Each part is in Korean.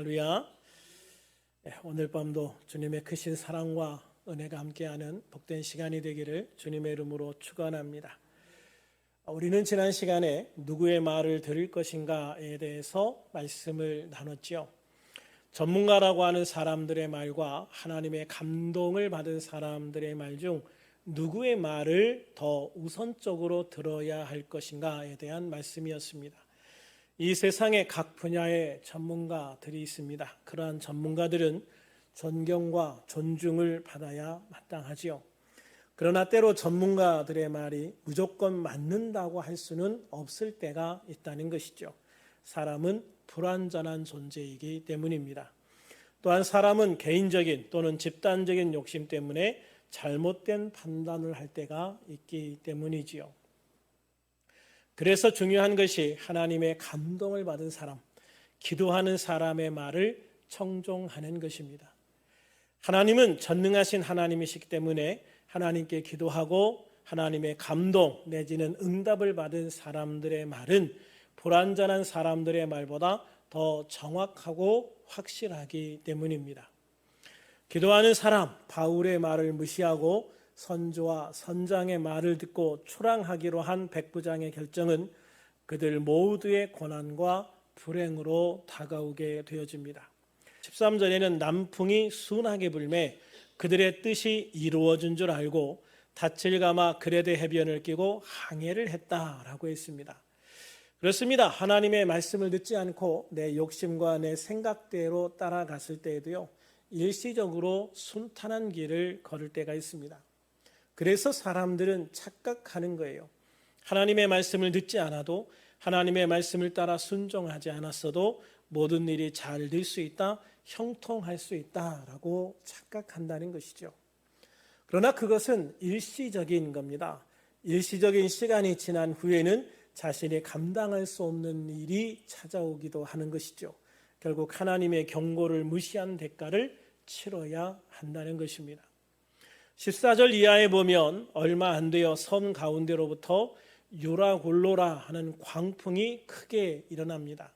할렐루야. 오늘 밤도 주님의 크신 사랑과 은혜가 함께하는 복된 시간이 되기를 주님의 이름으로 축원합니다. 우리는 지난 시간에 누구의 말을 들을 것인가에 대해서 말씀을 나눴지요. 전문가라고 하는 사람들의 말과 하나님의 감동을 받은 사람들의 말 중 누구의 말을 더 우선적으로 들어야 할 것인가에 대한 말씀이었습니다. 이 세상에 각 분야의 전문가들이 있습니다. 그러한 전문가들은 존경과 존중을 받아야 마땅하지요. 그러나 때로 전문가들의 말이 무조건 맞는다고 할 수는 없을 때가 있다는 것이죠. 사람은 불완전한 존재이기 때문입니다. 또한 사람은 개인적인 또는 집단적인 욕심 때문에 잘못된 판단을 할 때가 있기 때문이지요. 그래서 중요한 것이 하나님의 감동을 받은 사람, 기도하는 사람의 말을 청종하는 것입니다. 하나님은 전능하신 하나님이시기 때문에 하나님께 기도하고 하나님의 감동 내지는 응답을 받은 사람들의 말은 불완전한 사람들의 말보다 더 정확하고 확실하기 때문입니다. 기도하는 사람 바울의 말을 무시하고 선조와 선장의 말을 듣고 초랑하기로 한 백부장의 결정은 그들 모두의 고난과 불행으로 다가오게 되어집니다. 13절에는 남풍이 순하게 불매 그들의 뜻이 이루어진 줄 알고 닻을 감아 그레데 해변을 끼고 항해를 했다라고 했습니다. 그렇습니다. 하나님의 말씀을 듣지 않고 내 욕심과 내 생각대로 따라갔을 때에도요, 일시적으로 순탄한 길을 걸을 때가 있습니다. 그래서 사람들은 착각하는 거예요. 하나님의 말씀을 듣지 않아도, 하나님의 말씀을 따라 순종하지 않았어도 모든 일이 잘 될 수 있다, 형통할 수 있다라고 착각한다는 것이죠. 그러나 그것은 일시적인 겁니다. 일시적인 시간이 지난 후에는 자신이 감당할 수 없는 일이 찾아오기도 하는 것이죠. 결국 하나님의 경고를 무시한 대가를 치러야 한다는 것입니다. 14절 이하에 보면 얼마 안 되어 섬 가운데로부터 유라골로라 하는 광풍이 크게 일어납니다.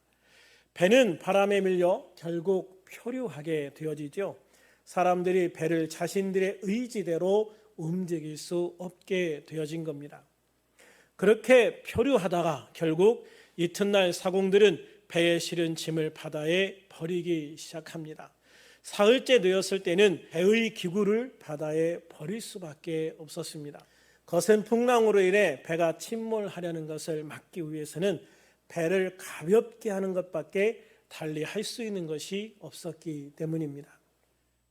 배는 바람에 밀려 결국 표류하게 되어지죠. 사람들이 배를 자신들의 의지대로 움직일 수 없게 되어진 겁니다. 그렇게 표류하다가 결국 이튿날 사공들은 배에 실은 짐을 바다에 버리기 시작합니다. 사흘째 되었을 때는 배의 기구를 바다에 버릴 수밖에 없었습니다. 거센 풍랑으로 인해 배가 침몰하려는 것을 막기 위해서는 배를 가볍게 하는 것밖에 달리 할 수 있는 것이 없었기 때문입니다.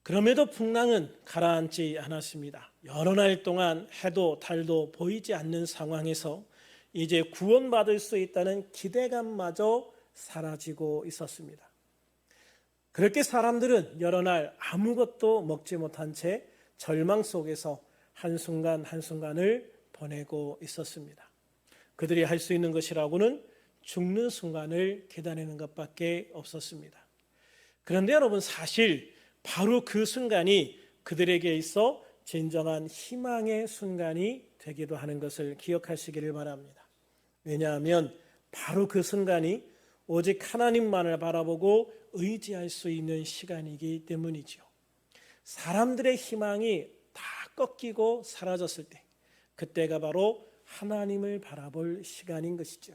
그럼에도 풍랑은 가라앉지 않았습니다. 여러 날 동안 해도 달도 보이지 않는 상황에서 이제 구원받을 수 있다는 기대감마저 사라지고 있었습니다. 그렇게 사람들은 여러 날 아무것도 먹지 못한 채 절망 속에서 한순간 한순간을 보내고 있었습니다. 그들이 할 수 있는 것이라고는 죽는 순간을 기다리는 것밖에 없었습니다. 그런데 여러분, 사실 바로 그 순간이 그들에게 있어 진정한 희망의 순간이 되기도 하는 것을 기억하시기를 바랍니다. 왜냐하면 바로 그 순간이 오직 하나님만을 바라보고 의지할 수 있는 시간이기 때문이죠. 사람들의 희망이 다 꺾이고 사라졌을 때, 그때가 바로 하나님을 바라볼 시간인 것이죠.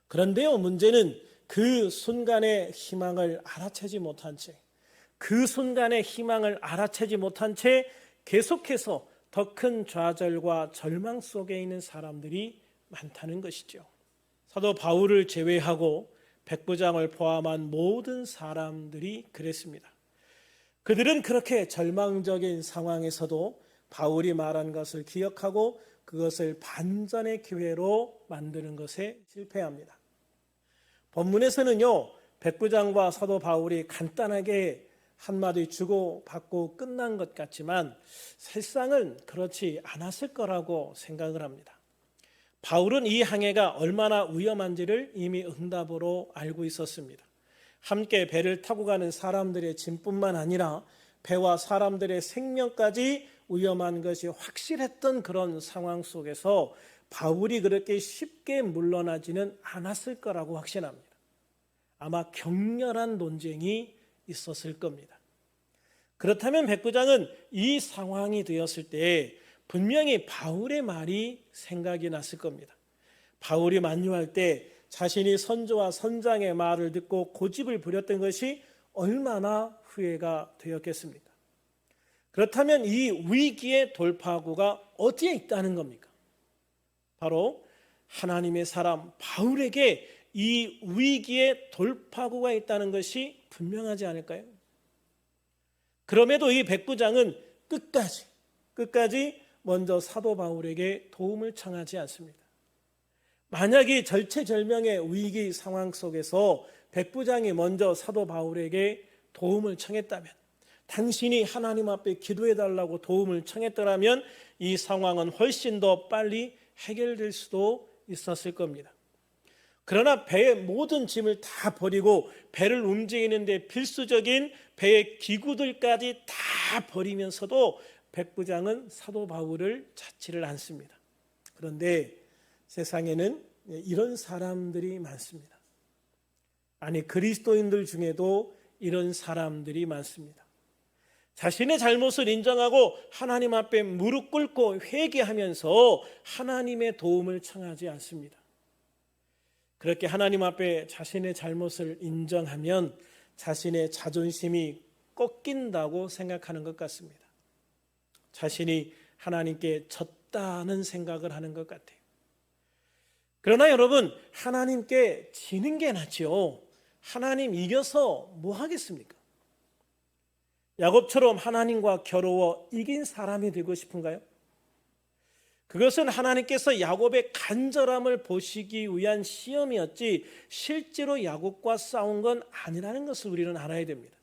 그런데요, 문제는 그 순간의 희망을 알아채지 못한 채, 그 순간의 희망을 알아채지 못한 채 계속해서 더 큰 좌절과 절망 속에 있는 사람들이 많다는 것이죠. 사도 바울을 제외하고 백부장을 포함한 모든 사람들이 그랬습니다. 그들은 그렇게 절망적인 상황에서도 바울이 말한 것을 기억하고 그것을 반전의 기회로 만드는 것에 실패합니다. 본문에서는요, 백부장과 사도 바울이 간단하게 한마디 주고받고 끝난 것 같지만 실상은 그렇지 않았을 거라고 생각을 합니다. 바울은 이 항해가 얼마나 위험한지를 이미 응답으로 알고 있었습니다. 함께 배를 타고 가는 사람들의 짐뿐만 아니라 배와 사람들의 생명까지 위험한 것이 확실했던 그런 상황 속에서 바울이 그렇게 쉽게 물러나지는 않았을 거라고 확신합니다. 아마 격렬한 논쟁이 있었을 겁니다. 그렇다면 백부장은 이 상황이 되었을 때 분명히 바울의 말이 생각이 났을 겁니다. 바울이 만류할 때 자신이 선조와 선장의 말을 듣고 고집을 부렸던 것이 얼마나 후회가 되었겠습니까? 그렇다면 이 위기의 돌파구가 어디에 있다는 겁니까? 바로 하나님의 사람 바울에게 이 위기의 돌파구가 있다는 것이 분명하지 않을까요? 그럼에도 이 백부장은 끝까지 먼저 사도 바울에게 도움을 청하지 않습니다. 만약 이 절체절명의 위기 상황 속에서 백부장이 먼저 사도 바울에게 도움을 청했다면, 당신이 하나님 앞에 기도해달라고 도움을 청했더라면 이 상황은 훨씬 더 빨리 해결될 수도 있었을 겁니다. 그러나 배의 모든 짐을 다 버리고 배를 움직이는 데 필수적인 배의 기구들까지 다 버리면서도 백부장은 사도 바울을 찾지를 않습니다. 그런데 세상에는 이런 사람들이 많습니다. 아니, 그리스도인들 중에도 이런 사람들이 많습니다. 자신의 잘못을 인정하고 하나님 앞에 무릎 꿇고 회개하면서 하나님의 도움을 청하지 않습니다. 그렇게 하나님 앞에 자신의 잘못을 인정하면 자신의 자존심이 꺾인다고 생각하는 것 같습니다. 자신이 하나님께 졌다는 생각을 하는 것 같아요. 그러나 여러분, 하나님께 지는 게 낫지요. 하나님 이겨서 뭐 하겠습니까? 야곱처럼 하나님과 겨루어 이긴 사람이 되고 싶은가요? 그것은 하나님께서 야곱의 간절함을 보시기 위한 시험이었지 실제로 야곱과 싸운 건 아니라는 것을 우리는 알아야 됩니다.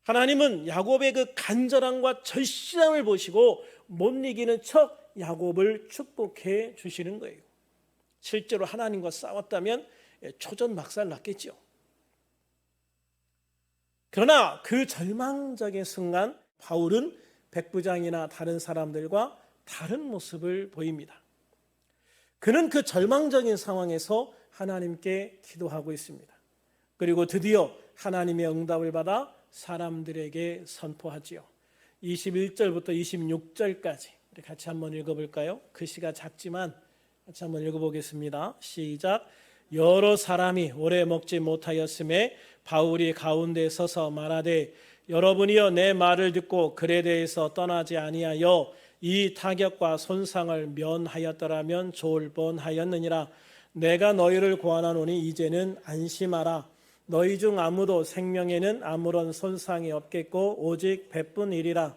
하나님은 야곱의 그 간절함과 절실함을 보시고 못 이기는 척 야곱을 축복해 주시는 거예요. 실제로 하나님과 싸웠다면 초전막살 났겠죠. 그러나 그 절망적인 순간 바울은 백부장이나 다른 사람들과 다른 모습을 보입니다. 그는 그 절망적인 상황에서 하나님께 기도하고 있습니다. 그리고 드디어 하나님의 응답을 받아 사람들에게 선포하지요. 21절부터 26절까지 우리 같이 한번 읽어볼까요? 글씨가 작지만 같이 한번 읽어보겠습니다. 시작. 여러 사람이 오래 먹지 못하였음에 바울이 가운데 서서 말하되 여러분이여 내 말을 듣고 글에 대해서 떠나지 아니하여 이 타격과 손상을 면하였더라면 좋을 뻔하였느니라. 내가 너희를 고안하노니 이제는 안심하라. 너희 중 아무도 생명에는 아무런 손상이 없겠고 오직 배뿐이리라.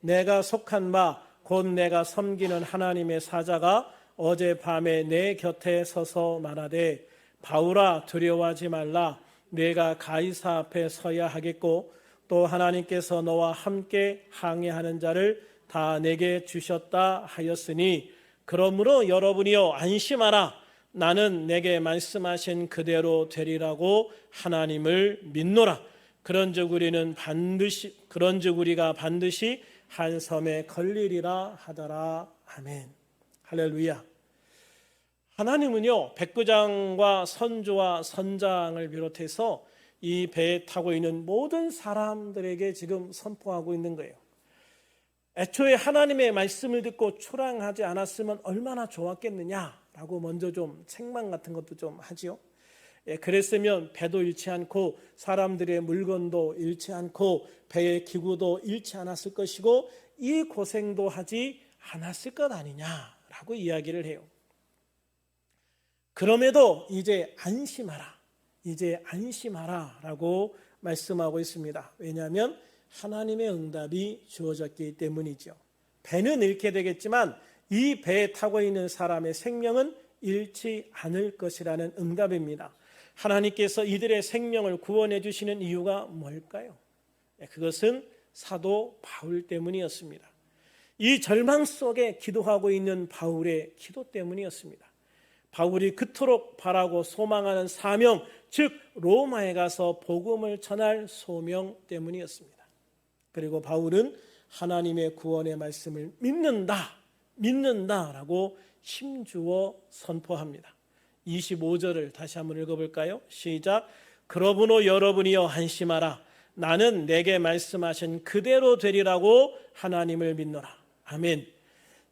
내가 속한 바 곧 내가 섬기는 하나님의 사자가 어젯밤에 내 곁에 서서 말하되 바울아 두려워하지 말라. 내가 가이사 앞에 서야 하겠고 또 하나님께서 너와 함께 항해하는 자를 다 내게 주셨다 하였으니 그러므로 여러분이여 안심하라. 나는 내게 말씀하신 그대로 되리라고 하나님을 믿노라. 그런즉 우리가 반드시 한 섬에 걸리리라 하더라. 아멘. 할렐루야. 하나님은요, 백부장과 선조와 선장을 비롯해서 이 배에 타고 있는 모든 사람들에게 지금 선포하고 있는 거예요. 애초에 하나님의 말씀을 듣고 초랑하지 않았으면 얼마나 좋았겠느냐라고 먼저 좀 책망 같은 것도 좀 하지요. 그랬으면 배도 잃지 않고 사람들의 물건도 잃지 않고 배의 기구도 잃지 않았을 것이고 이 고생도 하지 않았을 것 아니냐라고 이야기를 해요. 그럼에도 이제 안심하라라고 말씀하고 있습니다. 왜냐하면 하나님의 응답이 주어졌기 때문이죠. 배는 잃게 되겠지만 이 배에 타고 있는 사람의 생명은 잃지 않을 것이라는 응답입니다. 하나님께서 이들의 생명을 구원해 주시는 이유가 뭘까요? 그것은 사도 바울 때문이었습니다. 이 절망 속에 기도하고 있는 바울의 기도 때문이었습니다. 바울이 그토록 바라고 소망하는 사명, 즉 로마에 가서 복음을 전할 소명 때문이었습니다. 그리고 바울은 하나님의 구원의 말씀을 믿는다라고 힘주어 선포합니다. 25절을 다시 한번 읽어볼까요? 시작. 그러므로 여러분이여 안심하라. 나는 내게 말씀하신 그대로 되리라고 하나님을 믿노라. 아멘.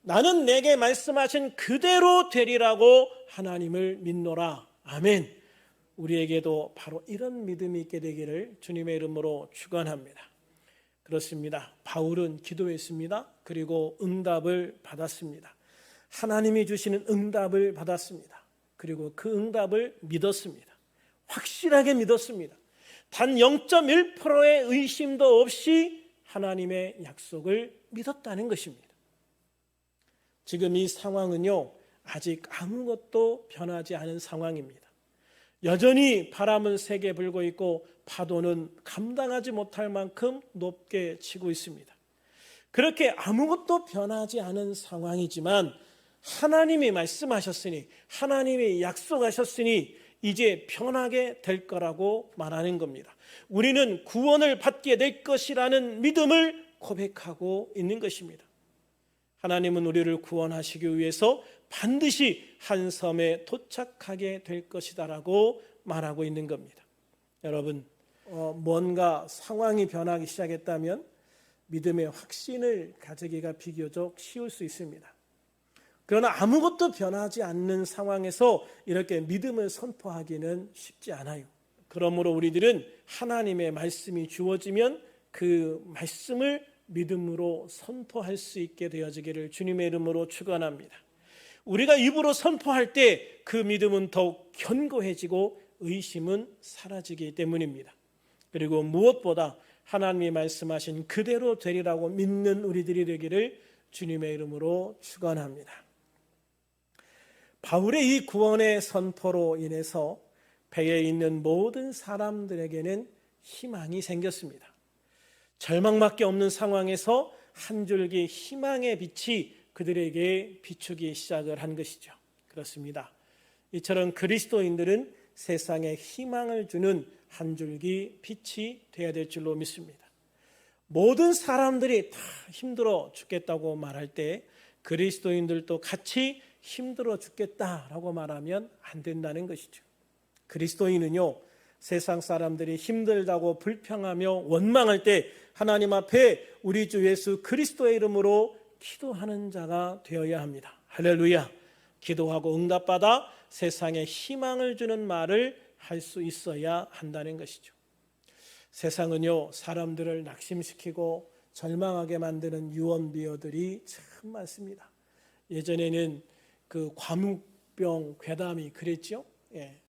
나는 내게 말씀하신 그대로 되리라고 하나님을 믿노라. 아멘. 우리에게도 바로 이런 믿음이 있게 되기를 주님의 이름으로 축원합니다. 그렇습니다. 바울은 기도했습니다. 그리고 응답을 받았습니다. 하나님이 주시는 응답을 받았습니다. 그리고 그 응답을 믿었습니다. 확실하게 믿었습니다. 단 0.1%의 의심도 없이 하나님의 약속을 믿었다는 것입니다. 지금 이 상황은요, 아직 아무것도 변하지 않은 상황입니다. 여전히 바람은 세게 불고 있고 파도는 감당하지 못할 만큼 높게 치고 있습니다. 그렇게 아무것도 변하지 않은 상황이지만 하나님이 말씀하셨으니, 하나님이 약속하셨으니 이제 변하게 될 거라고 말하는 겁니다. 우리는 구원을 받게 될 것이라는 믿음을 고백하고 있는 것입니다. 하나님은 우리를 구원하시기 위해서 반드시 한 섬에 도착하게 될 것이다라고 말하고 있는 겁니다. 여러분, 뭔가 상황이 변하기 시작했다면 믿음의 확신을 가지기가 비교적 쉬울 수 있습니다. 그러나 아무것도 변하지 않는 상황에서 이렇게 믿음을 선포하기는 쉽지 않아요. 그러므로 우리들은 하나님의 말씀이 주어지면 그 말씀을 믿음으로 선포할 수 있게 되어지기를 주님의 이름으로 축원합니다. 우리가 입으로 선포할 때 그 믿음은 더욱 견고해지고 의심은 사라지기 때문입니다. 그리고 무엇보다 하나님이 말씀하신 그대로 되리라고 믿는 우리들이 되기를 주님의 이름으로 축원합니다. 바울의 이 구원의 선포로 인해서 배에 있는 모든 사람들에게는 희망이 생겼습니다. 절망밖에 없는 상황에서 한 줄기 희망의 빛이 그들에게 비추기 시작을 한 것이죠. 그렇습니다. 이처럼 그리스도인들은 세상에 희망을 주는 한 줄기 빛이 되어야 될 줄로 믿습니다. 모든 사람들이 다 힘들어 죽겠다고 말할 때 그리스도인들도 같이 힘들어 죽겠다라고 말하면 안 된다는 것이죠. 그리스도인은요, 세상 사람들이 힘들다고 불평하며 원망할 때 하나님 앞에 우리 주 예수 그리스도의 이름으로 기도하는 자가 되어야 합니다. 할렐루야. 기도하고 응답받아 세상에 희망을 주는 말을 할 수 있어야 한다는 것이죠. 세상은요, 사람들을 낙심시키고 절망하게 만드는 유언비어들이 참 많습니다. 예전에는 그 과묵병 괴담이 그랬죠. 예.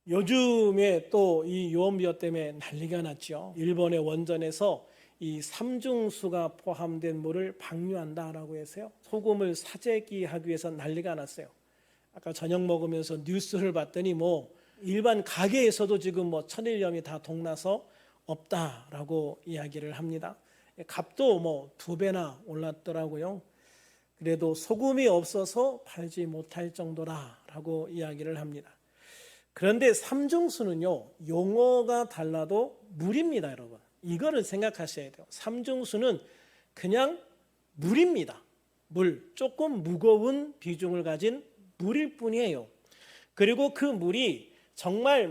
요즘에 또 이 유언비어 때문에 난리가 났죠. 일본의 원전에서 이 삼중수가 포함된 물을 방류한다라고 해서요, 소금을 사재기하기 위해서 난리가 났어요. 아까 저녁 먹으면서 뉴스를 봤더니 일반 가게에서도 지금 천일염이 다 동나서 없다라고 이야기를 합니다. 값도 2배나 올랐더라고요. 그래도 소금이 없어서 팔지 못할 정도라고 이야기를 합니다. 그런데 삼중수는요, 용어가 달라도 물입니다, 여러분. 이거를 생각하셔야 돼요. 삼중수는 그냥 물입니다. 물, 조금 무거운 비중을 가진 물일 뿐이에요. 그리고 그 물이 정말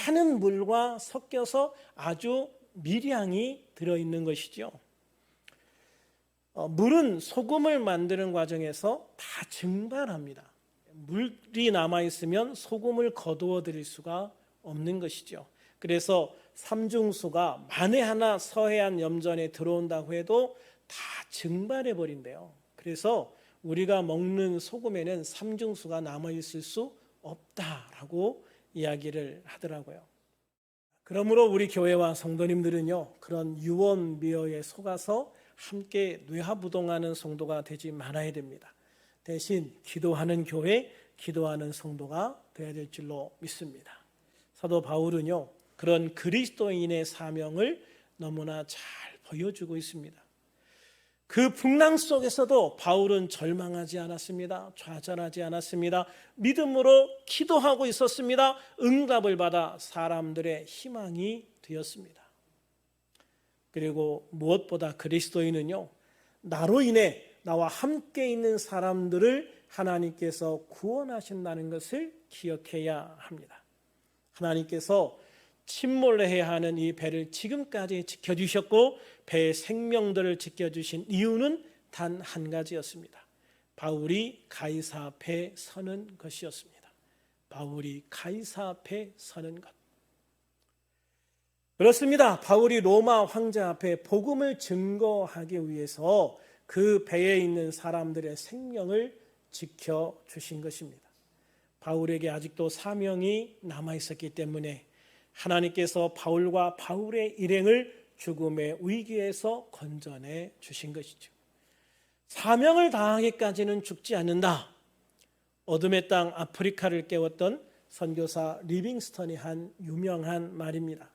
많은 물과 섞여서 아주 미량이 들어있는 것이죠. 물은 소금을 만드는 과정에서 다 증발합니다. 물이 남아있으면 소금을 거두어 들일 수가 없는 것이죠. 그래서 삼중수가 만에 하나 서해안 염전에 들어온다고 해도 다 증발해 버린대요. 그래서 우리가 먹는 소금에는 삼중수가 남아있을 수 없다라고 이야기를 하더라고요. 그러므로 우리 교회와 성도님들은요, 그런 유언비어에 속아서 함께 뇌하부동하는 성도가 되지 말아야 됩니다. 대신 기도하는 교회, 기도하는 성도가 되어야 될 줄로 믿습니다. 사도 바울은요, 그런 그리스도인의 사명을 너무나 잘 보여주고 있습니다. 그 풍랑 속에서도 바울은 절망하지 않았습니다. 좌절하지 않았습니다. 믿음으로 기도하고 있었습니다. 응답을 받아 사람들의 희망이 되었습니다. 그리고 무엇보다 그리스도인은요, 나로 인해 나와 함께 있는 사람들을 하나님께서 구원하신다는 것을 기억해야 합니다. 하나님께서 침몰해야 하는 이 배를 지금까지 지켜주셨고 배의 생명들을 지켜주신 이유는 단 한 가지였습니다. 바울이 가이사 앞에 서는 것이었습니다. 바울이 가이사 앞에 서는 것. 그렇습니다. 바울이 로마 황제 앞에 복음을 증거하기 위해서 그 배에 있는 사람들의 생명을 지켜주신 것입니다. 바울에게 아직도 사명이 남아있었기 때문에 하나님께서 바울과 바울의 일행을 죽음의 위기에서 건져내 주신 것이죠. 사명을 다하기까지는 죽지 않는다. 어둠의 땅 아프리카를 깨웠던 선교사 리빙스턴이 한 유명한 말입니다.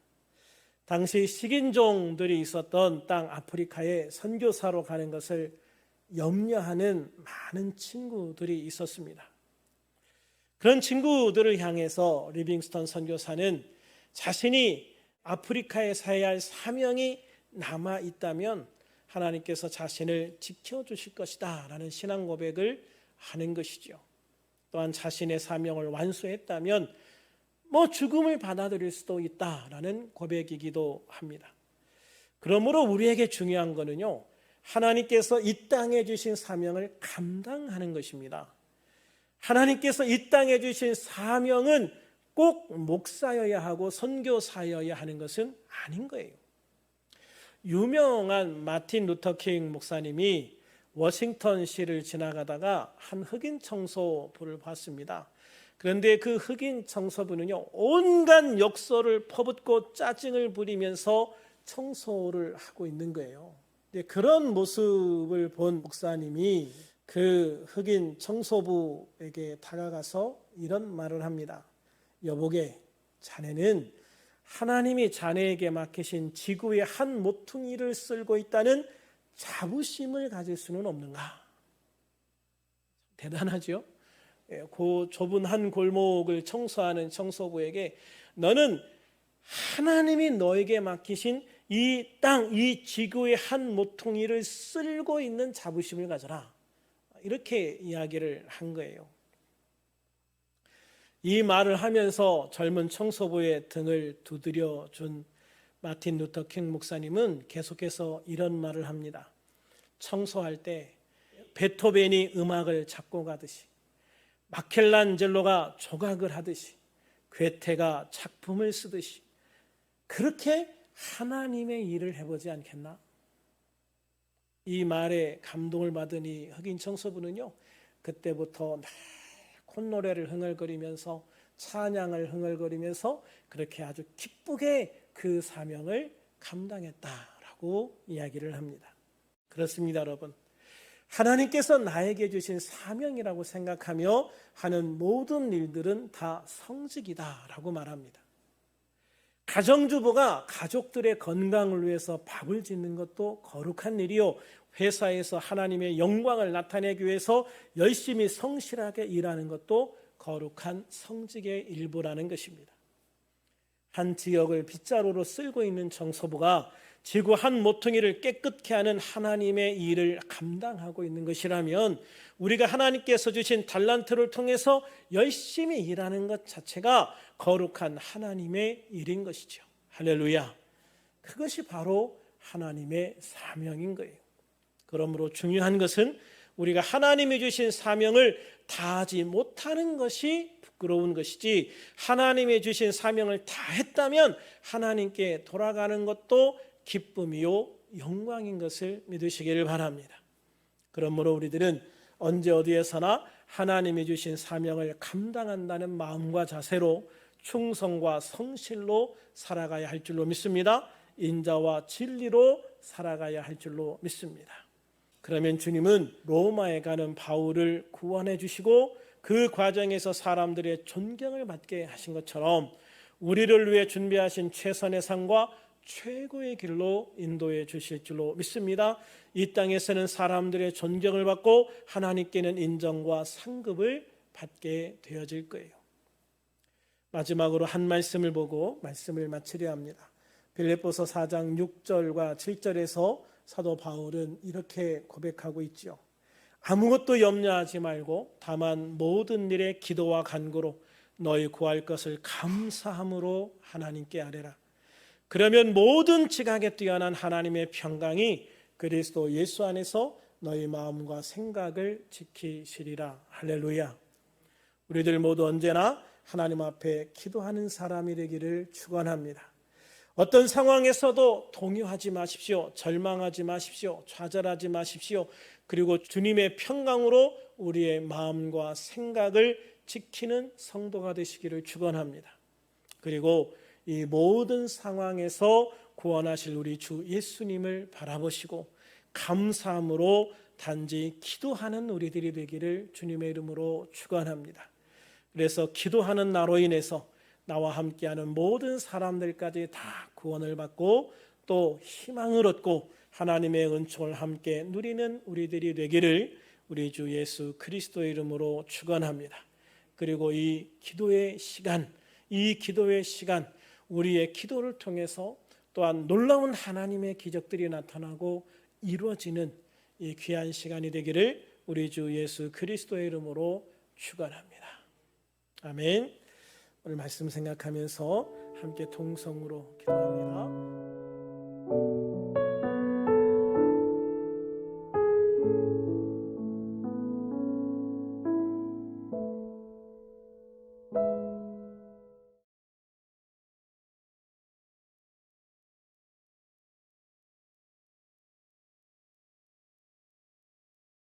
당시 식인종들이 있었던 땅 아프리카에 선교사로 가는 것을 염려하는 많은 친구들이 있었습니다. 그런 친구들을 향해서 리빙스턴 선교사는 자신이 아프리카에 사야 할 사명이 남아 있다면 하나님께서 자신을 지켜주실 것이다 라는 신앙 고백을 하는 것이죠. 또한 자신의 사명을 완수했다면 죽음을 받아들일 수도 있다라는 고백이기도 합니다. 그러므로 우리에게 중요한 것은요, 하나님께서 이 땅에 주신 사명을 감당하는 것입니다. 하나님께서 이 땅에 주신 사명은 꼭 목사여야 하고 선교사여야 하는 것은 아닌 거예요. 유명한 마틴 루터 킹 목사님이 워싱턴시를 지나가다가 한 흑인 청소부를 봤습니다. 그런데 그 흑인 청소부는요, 온갖 욕설을 퍼붓고 짜증을 부리면서 청소를 하고 있는 거예요. 그런 모습을 본 목사님이 그 흑인 청소부에게 다가가서 이런 말을 합니다. 여보게, 자네는 하나님이 자네에게 맡기신 지구의 한 모퉁이를 쓸고 있다는 자부심을 가질 수는 없는가? 대단하죠? 그 좁은 한 골목을 청소하는 청소부에게 너는 하나님이 너에게 맡기신 이 땅, 이 지구의 한 모퉁이를 쓸고 있는 자부심을 가져라. 이렇게 이야기를 한 거예요. 이 말을 하면서 젊은 청소부의 등을 두드려 준 마틴 루터 킹 목사님은 계속해서 이런 말을 합니다. 청소할 때 베토벤이 음악을 작곡하듯이, 마켈란젤로가 조각을 하듯이, 괴테가 작품을 쓰듯이 그렇게 하나님의 일을 해보지 않겠나? 이 말에 감동을 받은 이 흑인 청소부는요, 그때부터 콧노래를 흥얼거리면서 찬양을 흥얼거리면서 그렇게 아주 기쁘게 그 사명을 감당했다라고 이야기를 합니다. 그렇습니다, 여러분. 하나님께서 나에게 주신 사명이라고 생각하며 하는 모든 일들은 다 성직이다라고 말합니다. 가정주부가 가족들의 건강을 위해서 밥을 짓는 것도 거룩한 일이요, 회사에서 하나님의 영광을 나타내기 위해서 열심히 성실하게 일하는 것도 거룩한 성직의 일부라는 것입니다. 한 지역을 빗자루로 쓸고 있는 청소부가 지구 한 모퉁이를 깨끗게 하는 하나님의 일을 감당하고 있는 것이라면 우리가 하나님께서 주신 달란트를 통해서 열심히 일하는 것 자체가 거룩한 하나님의 일인 것이죠. 할렐루야. 그것이 바로 하나님의 사명인 거예요. 그러므로 중요한 것은 우리가 하나님이 주신 사명을 다하지 못하는 것이 부끄러운 것이지, 하나님이 주신 사명을 다 했다면 하나님께 돌아가는 것도 기쁨이요 영광인 것을 믿으시기를 바랍니다. 그러므로 우리들은 언제 어디에서나 하나님이 주신 사명을 감당한다는 마음과 자세로 충성과 성실로 살아가야 할 줄로 믿습니다. 인자와 진리로 살아가야 할 줄로 믿습니다. 그러면 주님은 로마에 가는 바울을 구원해 주시고 그 과정에서 사람들의 존경을 받게 하신 것처럼 우리를 위해 준비하신 최선의 상과 최고의 길로 인도해 주실 줄로 믿습니다. 이 땅에서는 사람들의 존경을 받고 하나님께는 인정과 상급을 받게 되어질 거예요. 마지막으로 한 말씀을 보고 말씀을 마치려 합니다. 빌립보서 4장 6절과 7절에서 사도 바울은 이렇게 고백하고 있죠. 아무것도 염려하지 말고 다만 모든 일에 기도와 간구로 너희 구할 것을 감사함으로 하나님께 아뢰라. 그러면 모든 지각에 뛰어난 하나님의 평강이 그리스도 예수 안에서 너희 마음과 생각을 지키시리라. 할렐루야. 우리들 모두 언제나 하나님 앞에 기도하는 사람이 되기를 축원합니다. 어떤 상황에서도 동요하지 마십시오. 절망하지 마십시오. 좌절하지 마십시오. 그리고 주님의 평강으로 우리의 마음과 생각을 지키는 성도가 되시기를 축원합니다. 그리고 이 모든 상황에서 구원하실 우리 주 예수님을 바라보시고 감사함으로 단지 기도하는 우리들이 되기를 주님의 이름으로 축원합니다. 그래서 기도하는 나로 인해서 나와 함께하는 모든 사람들까지 다 구원을 받고 또 희망을 얻고 하나님의 은총을 함께 누리는 우리들이 되기를 우리 주 예수 그리스도의 이름으로 축원합니다. 그리고 이 기도의 시간 우리의 기도를 통해서 또한 놀라운 하나님의 기적들이 나타나고 이루어지는 이 귀한 시간이 되기를 우리 주 예수 그리스도의 이름으로 축원합니다. 아멘. 오늘 말씀 생각하면서 함께 통성으로 기도합니다.